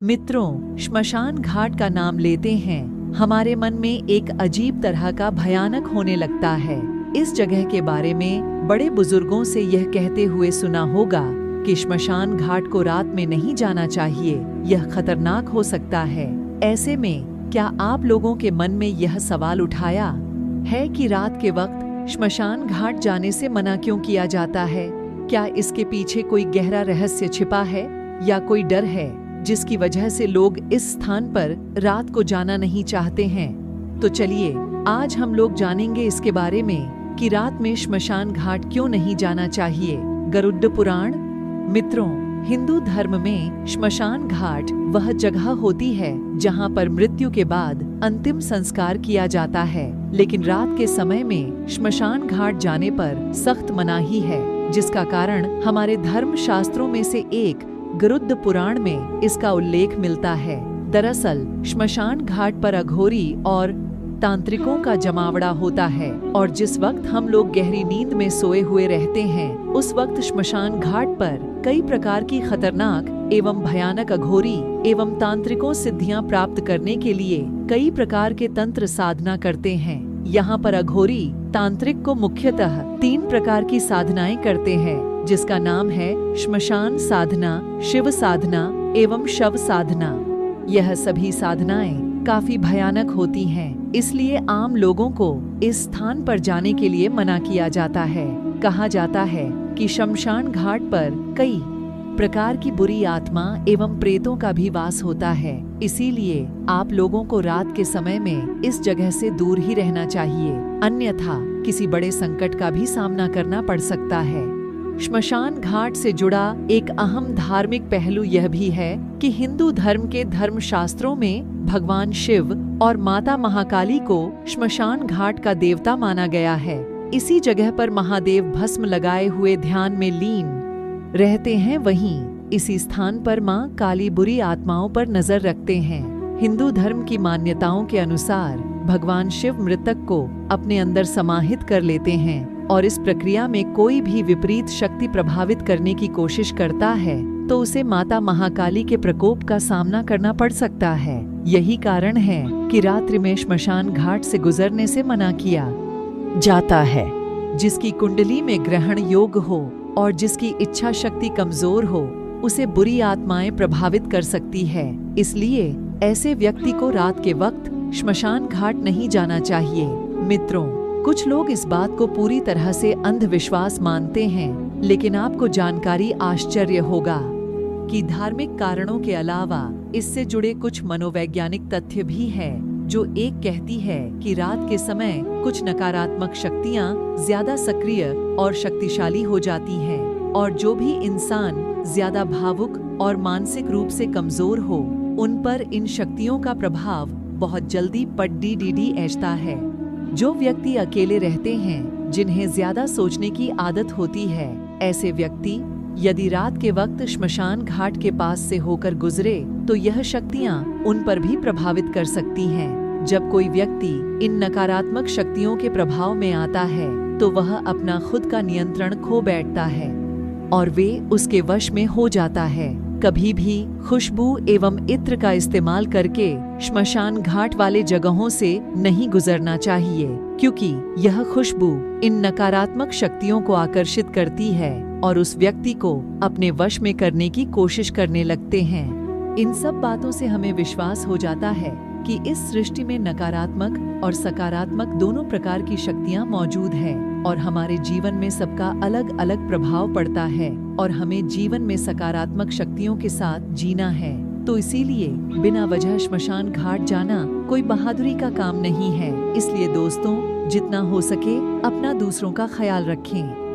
मित्रों, श्मशान घाट का नाम लेते हैं हमारे मन में एक अजीब तरह का भयानक होने लगता है। इस जगह के बारे में बड़े बुजुर्गों से यह कहते हुए सुना होगा कि श्मशान घाट को रात में नहीं जाना चाहिए, यह खतरनाक हो सकता है। ऐसे में क्या आप लोगों के मन में यह सवाल उठाया है कि रात के वक्त श्मशान घाट जाने से मना क्यों किया जाता है? क्या इसके पीछे कोई गहरा रहस्य छिपा है या कोई डर है जिसकी वजह से लोग इस स्थान पर रात को जाना नहीं चाहते हैं? तो चलिए आज हम लोग जानेंगे इसके बारे में कि रात में श्मशान घाट क्यों नहीं जाना चाहिए। गरुड़ पुराण। मित्रों, हिंदू धर्म में श्मशान घाट वह जगह होती है जहां पर मृत्यु के बाद अंतिम संस्कार किया जाता है, लेकिन रात के समय में श्मशान घाट जाने पर सख्त मनाही है, जिसका कारण हमारे धर्म शास्त्रों में से एक गरुड़ पुराण में इसका उल्लेख मिलता है। दरअसल श्मशान घाट पर अघोरी और तांत्रिकों का जमावड़ा होता है और जिस वक्त हम लोग गहरी नींद में सोए हुए रहते हैं, उस वक्त श्मशान घाट पर कई प्रकार की खतरनाक एवं भयानक अघोरी एवं तांत्रिकों सिद्धियां प्राप्त करने के लिए कई प्रकार के तंत्र साधना करते हैं। यहाँ पर अघोरी तांत्रिक को मुख्यतः 3 प्रकार की साधनाएं करते हैं, जिसका नाम है श्मशान साधना, शिव साधना एवं शव साधना। यह सभी साधनाएं काफी भयानक होती हैं, इसलिए आम लोगों को इस स्थान पर जाने के लिए मना किया जाता है। कहा जाता है कि शमशान घाट पर कई प्रकार की बुरी आत्मा एवं प्रेतों का भी वास होता है, इसीलिए आप लोगों को रात के समय में इस जगह से दूर ही रहना चाहिए, अन्यथा किसी बड़े संकट का भी सामना करना पड़ सकता है। श्मशान घाट से जुड़ा एक अहम धार्मिक पहलू यह भी है कि हिंदू धर्म के धर्मशास्त्रों में भगवान शिव और माता महाकाली को श्मशान घाट का देवता माना गया है। इसी जगह पर महादेव भस्म लगाए हुए ध्यान में लीन रहते हैं। वहीं इसी स्थान पर मां काली बुरी आत्माओं पर नजर रखते हैं। हिंदू धर्म की मान्यताओं के अनुसार भगवान शिव मृतक को अपने अंदर समाहित कर लेते हैं और इस प्रक्रिया में कोई भी विपरीत शक्ति प्रभावित करने की कोशिश करता है तो उसे माता महाकाली के प्रकोप का सामना करना पड़ सकता है। यही कारण है कि रात्रि में श्मशान घाट से गुजरने से मना किया जाता है। जिसकी कुंडली में ग्रहण योग हो और जिसकी इच्छा शक्ति कमजोर हो, उसे बुरी आत्माएं प्रभावित कर सकती है, इसलिए ऐसे व्यक्ति को रात के वक्त श्मशान घाट नहीं जाना चाहिए। मित्रों, कुछ लोग इस बात को पूरी तरह से अंधविश्वास मानते हैं, लेकिन आपको जानकारी आश्चर्य होगा कि धार्मिक कारणों के अलावा इससे जुड़े कुछ मनोवैज्ञानिक तथ्य भी है, जो एक कहती है कि रात के समय कुछ नकारात्मक शक्तियां ज्यादा सक्रिय और शक्तिशाली हो जाती हैं और जो भी इंसान ज्यादा भावुक और मानसिक रूप से कमजोर हो, उन पर इन शक्तियों का प्रभाव बहुत जल्दी पड़ता है। जो व्यक्ति अकेले रहते हैं, जिन्हें ज्यादा सोचने की आदत होती है, ऐसे व्यक्ति यदि रात के वक्त श्मशान घाट के पास से होकर गुजरे तो यह शक्तियां उन पर भी प्रभावित कर सकती हैं। जब कोई व्यक्ति इन नकारात्मक शक्तियों के प्रभाव में आता है तो वह अपना खुद का नियंत्रण खो बैठता है और वे उसके वश में हो जाता है। कभी भी खुशबू एवं इत्र का इस्तेमाल करके श्मशान घाट वाले जगहों से नहीं गुजरना चाहिए, क्योंकि यह खुशबू इन नकारात्मक शक्तियों को आकर्षित करती है और उस व्यक्ति को अपने वश में करने की कोशिश करने लगते हैं। इन सब बातों से हमें विश्वास हो जाता है कि इस सृष्टि में नकारात्मक और सकारात्मक दोनों प्रकार की शक्तियां मौजूद हैं और हमारे जीवन में सबका अलग अलग प्रभाव पड़ता है और हमें जीवन में सकारात्मक शक्तियों के साथ जीना है। तो इसीलिए बिना वजह श्मशान घाट जाना कोई बहादुरी का काम नहीं है। इसलिए दोस्तों, जितना हो सके अपना दूसरों का ख्याल रखें।